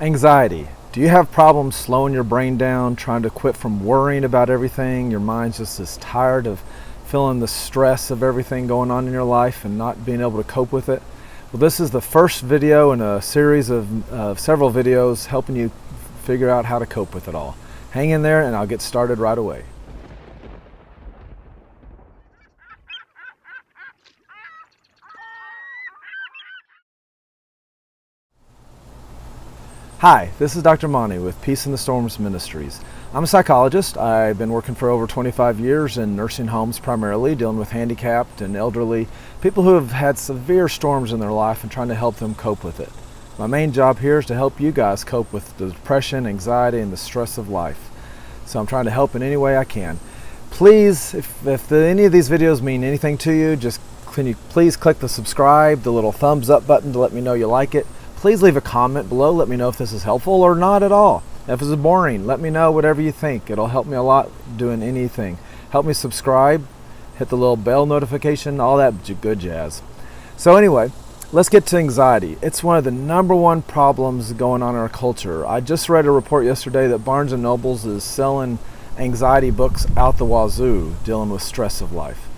Anxiety. Do you have problems slowing your brain down, trying to quit from worrying about everything? Your mind's just as tired of feeling the stress of everything going on in your life and not being able to cope with it? Well, this is the first video in a series of several videos helping you figure out how to cope with it all. Hang in there and I'll get started right away. Hi, this is Dr. Monte with Peace in the Storms Ministries. I'm a psychologist. I've been working for over 25 years in nursing homes primarily, dealing with handicapped and elderly, people who have had severe storms in their life and trying to help them cope with it. My main job here is to help you guys cope with the depression, anxiety, and the stress of life. So I'm trying to help in any way I can. Please, if any of these videos mean anything to you, can you please click the subscribe, the little thumbs up button to let me know you like it. Please leave a comment below. Let me know if this is helpful or not at all. If this is boring, let me know whatever you think. It'll help me a lot doing anything. Help me subscribe, hit the little bell notification, all that good jazz. So anyway, let's get to anxiety. It's one of the #1 problems going on in our culture. I just read a report yesterday that Barnes & Nobles is selling anxiety books out the wazoo, dealing with stress of life.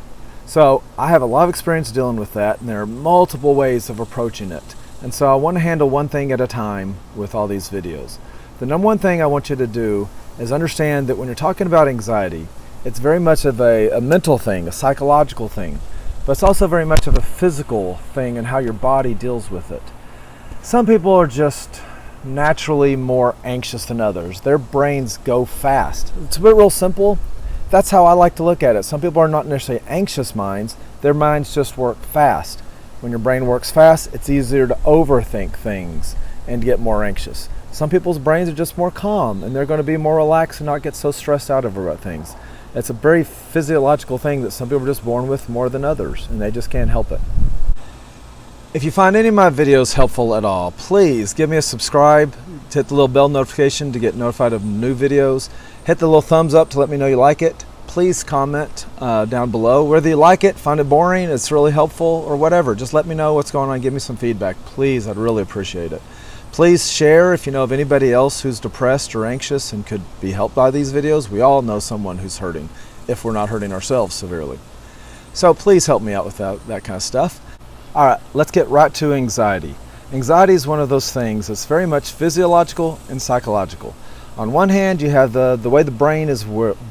So I have a lot of experience dealing with that, and there are multiple ways of approaching it. And so I want to handle one thing at a time with all these videos. The #1 thing I want you to do is understand that when you're talking about anxiety, it's very much of a mental thing, a psychological thing, but it's also very much of a physical thing and how your body deals with it. Some people are just naturally more anxious than others. Their brains go fast. It's real simple. That's how I like to look at it. Some people are not necessarily anxious minds. Their minds just work fast. When your brain works fast, it's easier to overthink things and get more anxious. Some people's brains are just more calm and they're going to be more relaxed and not get so stressed out over things. It's a very physiological thing that some people are just born with more than others, and they just can't help it. If you find any of my videos helpful at all, please give me a subscribe, hit the little bell notification to get notified of new videos, hit the little thumbs up to let me know you like it. Please comment down below whether you like it, find it boring, it's really helpful, or whatever. Just let me know what's going on, give me some feedback. Please, I'd really appreciate it. Please share if you know of anybody else who's depressed or anxious and could be helped by these videos. We all know someone who's hurting, if we're not hurting ourselves severely. So please help me out with that kind of stuff. All right, let's get right to anxiety. Anxiety is one of those things that's very much physiological and psychological. On one hand, you have the way the brain is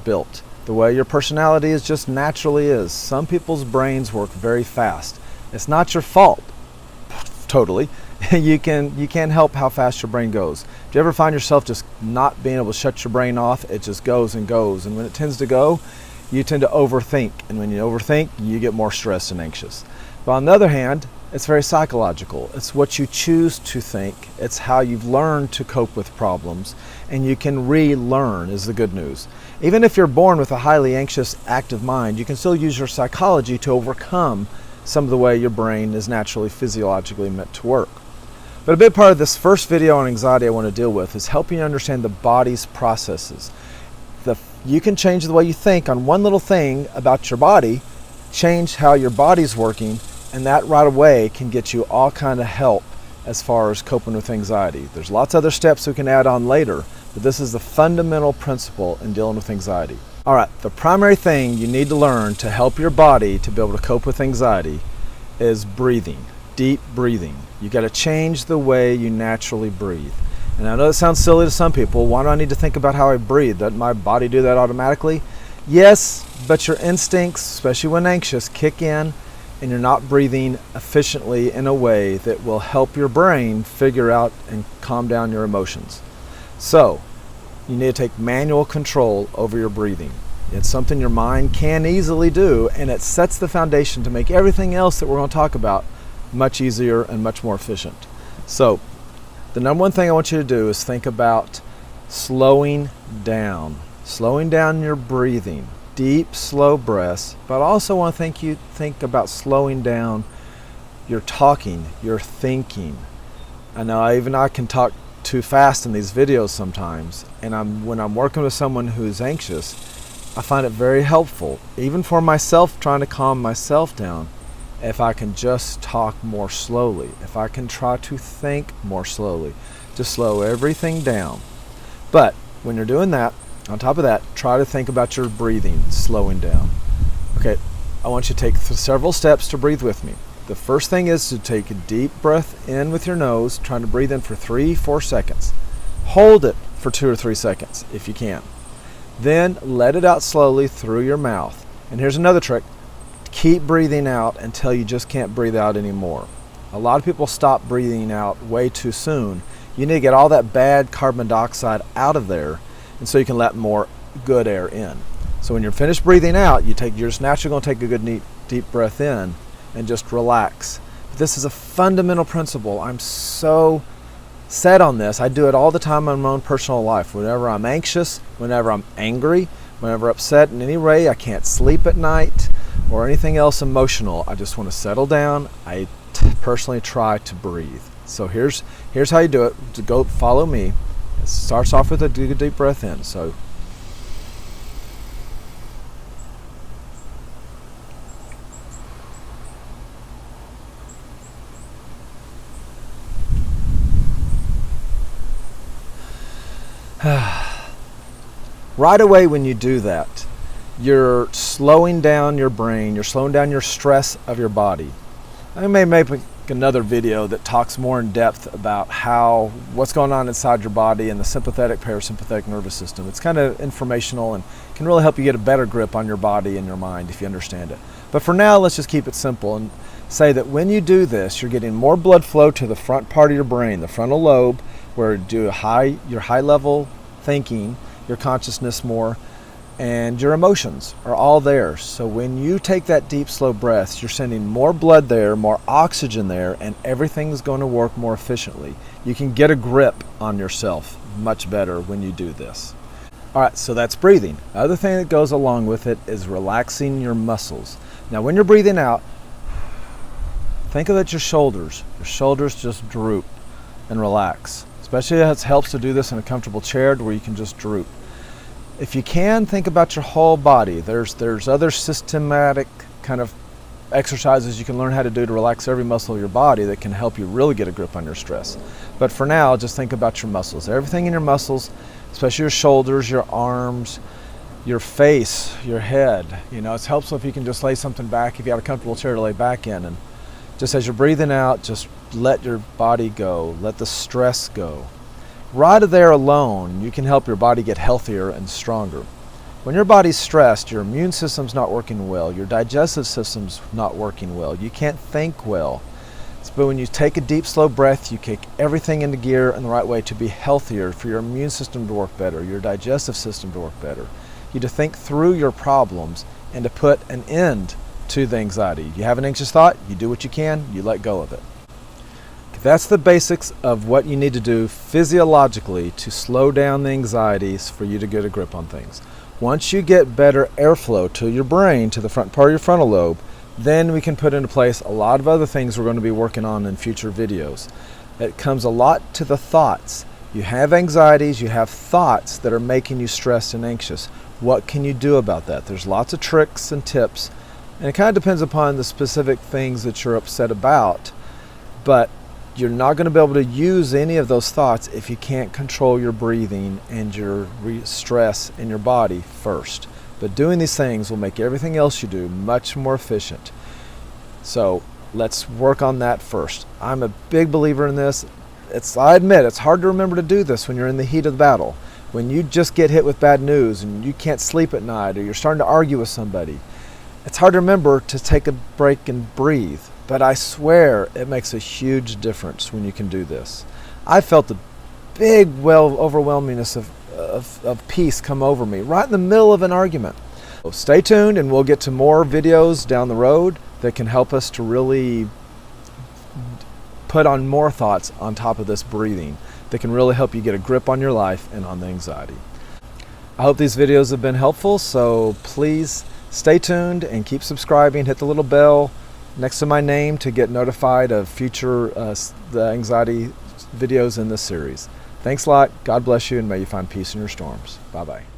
built. The way your personality is just naturally is. Some people's brains work very fast. It's not your fault, totally. You can't help how fast your brain goes. Do you ever find yourself just not being able to shut your brain off? It just goes and goes. And when it tends to go, you tend to overthink. And when you overthink, you get more stressed and anxious. But on the other hand, it's very psychological. It's what you choose to think. It's how you've learned to cope with problems, and you can relearn is the good news. Even if you're born with a highly anxious, active mind, you can still use your psychology to overcome some of the way your brain is naturally physiologically meant to work. But a big part of this first video on anxiety I want to deal with is helping you understand the body's processes. You can change the way you think on one little thing about your body, change how your body's working, and that right away can get you all kind of help as far as coping with anxiety. There's lots of other steps we can add on later, but this is the fundamental principle in dealing with anxiety. All right, the primary thing you need to learn to help your body to be able to cope with anxiety is breathing, deep breathing. You got to change the way you naturally breathe. And I know it sounds silly to some people. Why do I need to think about how I breathe? Doesn't my body do that automatically? Yes, but your instincts, especially when anxious, kick in, and you're not breathing efficiently in a way that will help your brain figure out and calm down your emotions. So, you need to take manual control over your breathing. It's something your mind can easily do, and it sets the foundation to make everything else that we're going to talk about much easier and much more efficient. So, the #1 thing I want you to do is think about slowing down your breathing. Deep, slow breaths, but I also want to think about slowing down your talking, your thinking. I know I can talk too fast in these videos sometimes, and when I'm working with someone who's anxious, I find it very helpful, even for myself trying to calm myself down, if I can just talk more slowly, if I can try to think more slowly. to slow everything down. But when you're doing that, on top of that, try to think about your breathing slowing down. Okay, I want you to take several steps to breathe with me. The first thing is to take a deep breath in with your nose, trying to breathe in for 3-4 seconds. Hold it for 2 or 3 seconds if you can. Then let it out slowly through your mouth. And here's another trick. Keep breathing out until you just can't breathe out anymore. A lot of people stop breathing out way too soon. You need to get all that bad carbon dioxide out of there, and so you can let more good air in. So when you're finished breathing out, you're just naturally going to take a good deep breath in and just relax. But this is a fundamental principle. I'm so set on this. I do it all the time in my own personal life. Whenever I'm anxious, whenever I'm angry, whenever upset in any way, I can't sleep at night, or anything else emotional, I just want to settle down. I personally try to breathe. So here's how you do it. To go follow me. It starts off with a deep breath in. So right away when you do that, you're slowing down your brain, you're slowing down your stress of your body. I may make another video that talks more in depth about what's going on inside your body and the sympathetic parasympathetic nervous system. It's kind of informational and can really help you get a better grip on your body and your mind if you understand it. But for now, let's just keep it simple and say that when you do this, you're getting more blood flow to the front part of your brain, the frontal lobe, where you do your high level thinking, your consciousness more, and your emotions are all there. So when you take that deep, slow breaths, you're sending more blood there, more oxygen there, and everything's going to work more efficiently. You can get a grip on yourself much better when you do this. All right, so that's breathing. The other thing that goes along with it is relaxing your muscles. Now, when you're breathing out, think of your shoulders. Your shoulders just droop and relax. Especially it helps to do this in a comfortable chair where you can just droop. If you can, think about your whole body. There's other systematic kind of exercises you can learn how to do to relax every muscle of your body that can help you really get a grip on your stress. But for now, just think about your muscles. Everything in your muscles, especially your shoulders, your arms, your face, your head. It's helpful if you can just lay something back, if you have a comfortable chair to lay back in, and just as you're breathing out, just let your body go, let the stress go. Right there alone, you can help your body get healthier and stronger. When your body's stressed, your immune system's not working well, your digestive system's not working well, you can't think well. But when you take a deep, slow breath, you kick everything into gear in the right way to be healthier, for your immune system to work better, your digestive system to work better. You to think through your problems and to put an end to the anxiety. You have an anxious thought, you do what you can, you let go of it. That's the basics of what you need to do physiologically to slow down the anxieties for you to get a grip on things. Once you get better airflow to your brain, to the front part of your frontal lobe, then we can put into place a lot of other things we're going to be working on in future videos. It comes a lot to the thoughts. You have anxieties, you have thoughts that are making you stressed and anxious. What can you do about that? There's lots of tricks and tips, and it kind of depends upon the specific things that you're upset about, but you're not going to be able to use any of those thoughts if you can't control your breathing and your stress in your body first. But doing these things will make everything else you do much more efficient. So let's work on that first. I'm a big believer in this. I admit, it's hard to remember to do this when you're in the heat of the battle. When you just get hit with bad news and you can't sleep at night, or you're starting to argue with somebody, it's hard to remember to take a break and breathe. But I swear it makes a huge difference when you can do this. I felt a big, overwhelmingness of peace come over me right in the middle of an argument. So stay tuned, and we'll get to more videos down the road that can help us to really put on more thoughts on top of this breathing that can really help you get a grip on your life and on the anxiety. I hope these videos have been helpful, so please stay tuned and keep subscribing. Hit the little bell next to my name to get notified of future the anxiety videos in this series. Thanks a lot. God bless you, and may you find peace in your storms. Bye-bye.